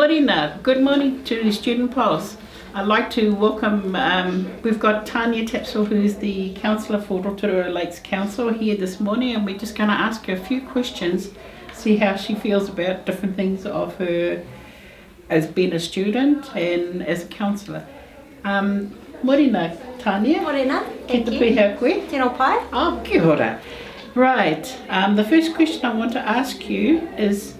Morena. Good morning to the Student Pulse. I'd like to welcome, we've got Tania Tapsell, who's the councillor for Rotorua Lakes Council here this morning, and we're just going to ask her a few questions, see how she feels about different things of her as being a student and as a councillor. Morena, Tania. Morena, Ki thank te you. piha koe? Tēnā pai. Oh, kia ora. Right, the first question I want to ask you is,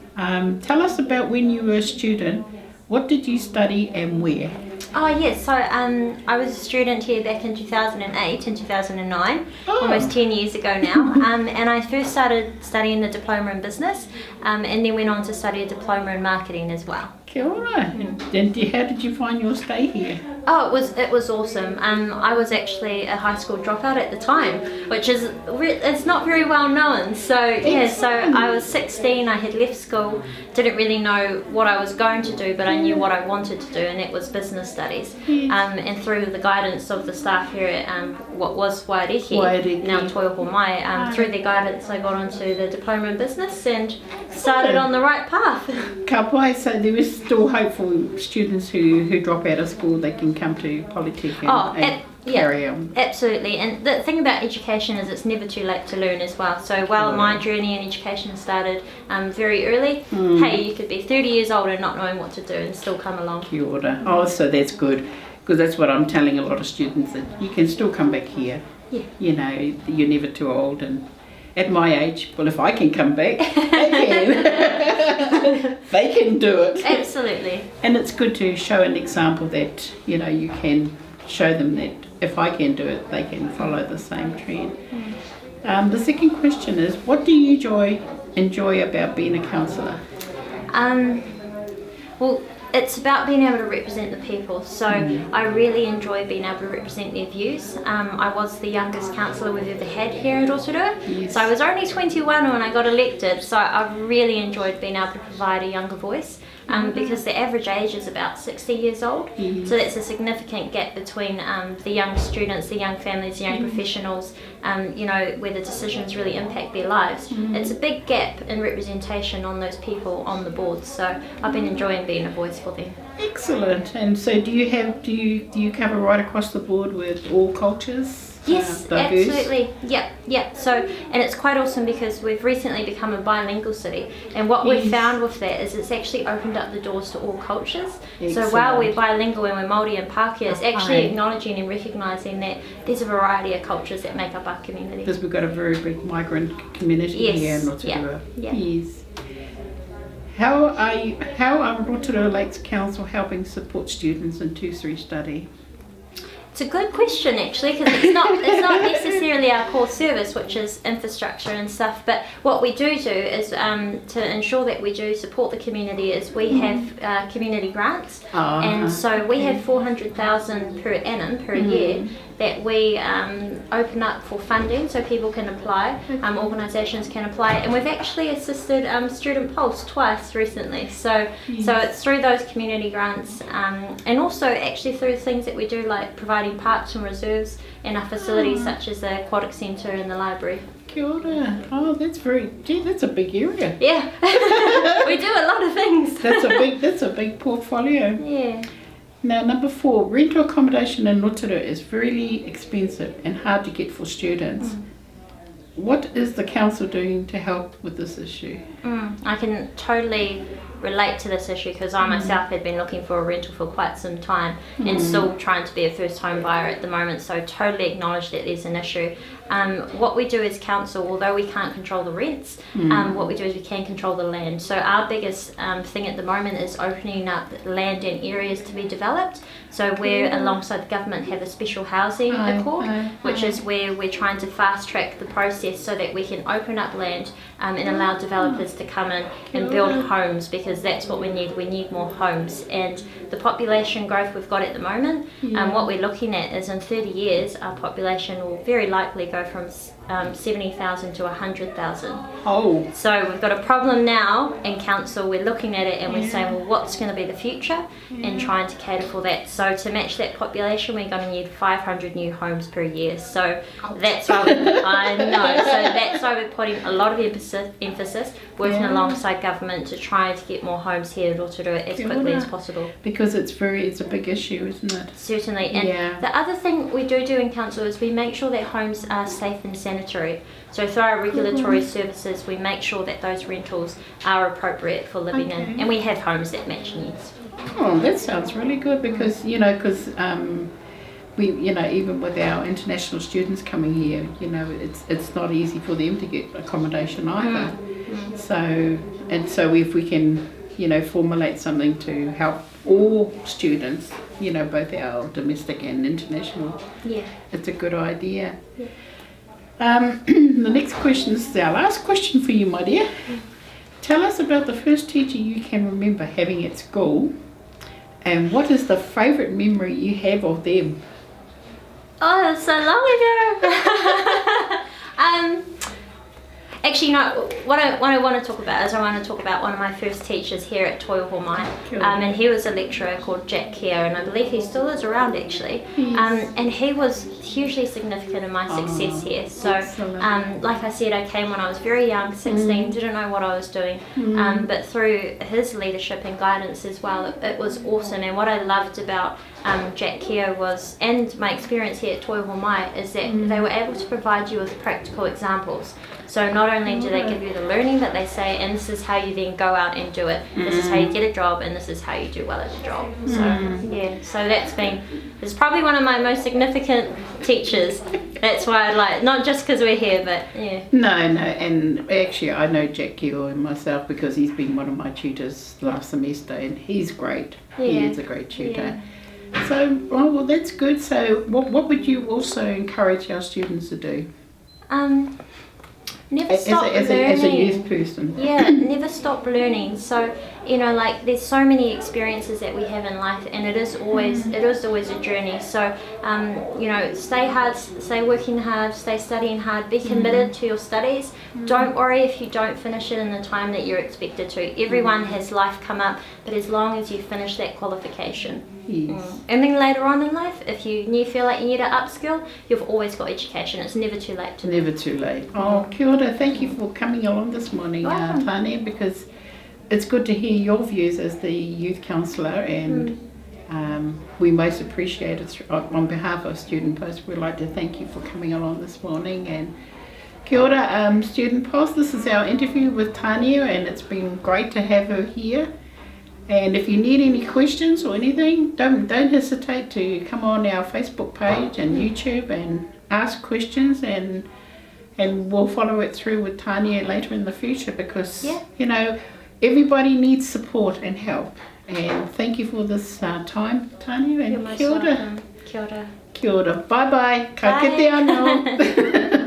tell us about when you were a student. What did you study and where? Oh yes, so I was a student here back in 2008 and 2009, almost 10 years ago now, and I first started studying the diploma in business and then went on to study a diploma in marketing as well. Kia ora. And how did you find your stay here? Oh, it was awesome. I was actually a high school dropout at the time, which is it's not very well known. So yeah, so I was 16. I had left school, didn't really know what I was going to do, but I knew what I wanted to do, and that was business studies. And through the guidance of the staff here at what was Wairehi, now Toiho Mai, through their guidance, I got onto the diploma in business and started on the right path. Ka pai, so there is still hope for students who drop out of school. They can come to Polytech and carry on. Absolutely. And the thing about education is it's never too late to learn as well. So while my journey in education started very early, hey, you could be 30 years old and not knowing what to do and still come along. Kia ora. Oh, so that's good, because that's what I'm telling a lot of students, that you can still come back here. Yeah. You know, you're never too old, and at my age, well, if I can come back, they can. They can do it. Absolutely. And it's good to show an example that, you know, you can show them that if I can do it, they can follow the same trend. The second question is, what do you enjoy about being a councillor? Well, it's about being able to represent the people. So I really enjoy being able to represent their views. I was the youngest councillor we've ever had here at Rotorua. Yes. So I was only 21 when I got elected. So I really enjoyed being able to provide a younger voice. Because the average age is about 60 years old. So that's a significant gap between the young students, the young families, the young professionals, you know, where the decisions really impact their lives. It's a big gap in representation on those people on the board. So I've been enjoying being a voice for them. Excellent. And so do you cover right across the board with all cultures? Yes, diverse? absolutely. Yeah. So, and it's quite awesome because we've recently become a bilingual city, and what we've found with that is it's actually opened up the doors to all cultures. Excellent. So while we're bilingual and we're Māori and Pākehā, it's actually acknowledging and recognising that there's a variety of cultures that make up our community. Because we've got a very big migrant community here in Rotorua. Yeah. Yes. How are Rotorua Lakes Council helping support students in 2-3 study? It's a good question actually, because it's not necessarily our core service, which is infrastructure and stuff, but what we do is to ensure that we do support the community is we have community grants, and so we have 400,000 per annum per year that we open up for funding so people can apply, organisations can apply, and we've actually assisted Student Pulse twice recently, so it's through those community grants, and also actually through things that we do like providing parks and reserves in our facilities such as the aquatic centre and the library. Kia ora. Oh, that's a big area. Yeah, we do a lot of things. That's a big portfolio. Yeah. Now, number 4, rental accommodation in Rotorua is really expensive and hard to get for students. What is the council doing to help with this issue? I can totally relate to this issue because I myself had been looking for a rental for quite some time and still trying to be a first home buyer at the moment, so totally acknowledge that there's an issue. What we do as council, although we can't control the rents, what we do is we can control the land. So our biggest thing at the moment is opening up land and areas to be developed. So we're alongside the government have a special housing accord, which is where we're trying to fast track the process so that we can open up land and allow developers to come in and build homes, because that's what we need. We need more homes, and the population growth we've got at the moment, what we're looking at is in 30 years our population will very likely go from 70,000 to 100,000. Oh. So we've got a problem now in council, we're looking at it and we're saying, well, what's going to be the future, and trying to cater for that. So to match that population, we're going to need 500 new homes per year. So that's why that's why we're putting a lot of emphasis working alongside government to try to get get more homes here in Rotorua as quickly as possible. Because it's a big issue, isn't it? Certainly. And the other thing we do in council is we make sure that homes are safe and sanitary. So through our regulatory services, we make sure that those rentals are appropriate for living in, and we have homes that match needs. Oh, that sounds really good, because we, even with our international students coming here, it's not easy for them to get accommodation either. So if we can, formulate something to help all students, both our domestic and international, it's a good idea. The next question is our last question for you, my dear. Tell us about the first teacher you can remember having at school, and what is the favourite memory you have of them? Oh, that's so long ago. Actually, no, what I want to talk about is I want to talk about one of my first teachers here at Rotorua Mai. And he was a lecturer called Jack Keir, and I believe he still is around actually. And he was hugely significant in my success here. So, like I said, I came when I was very young, 16, didn't know what I was doing. But through his leadership and guidance as well, it was awesome. And what I loved about Jack Keir was, and my experience here at Rotorua Mai, is that they were able to provide you with practical examples. So not only do they give you the learning, but they say, and this is how you then go out and do it. This is how you get a job, and this is how you do well at the job. So so it's probably one of my most significant teachers. That's why I like, not just because we're here, but No, and actually I know Jack Keir myself because he's been one of my tutors last semester, and he's great. He is a great tutor. So, well, that's good. So what would you also encourage our students to do? Never stop learning. As a youth person. Yeah, never stop learning. So, there's so many experiences that we have in life, and it is always a journey. So, stay hard, stay working hard, stay studying hard, be committed to your studies. Don't worry if you don't finish it in the time that you're expected to. Everyone has life come up, but as long as you finish that qualification. And then later on in life, if you feel like you need to upskill, you've always got education. It's never too late. Never too late. Oh, kia ora. Thank you for coming along this morning, Tania, because it's good to hear your views as the youth counsellor, and we most appreciate it. On behalf of Student Post, we'd like to thank you for coming along this morning. And kia ora, Student Post. This is our interview with Tania, and it's been great to have her here. And if you need any questions or anything, don't hesitate to come on our Facebook page and YouTube and ask questions, and we'll follow it through with Tania later in the future, because everybody needs support and help. And thank you for this time, Tania, and You're most kia ora. welcome. Kia ora. Kia ora. Bye bye. Ka kite anō.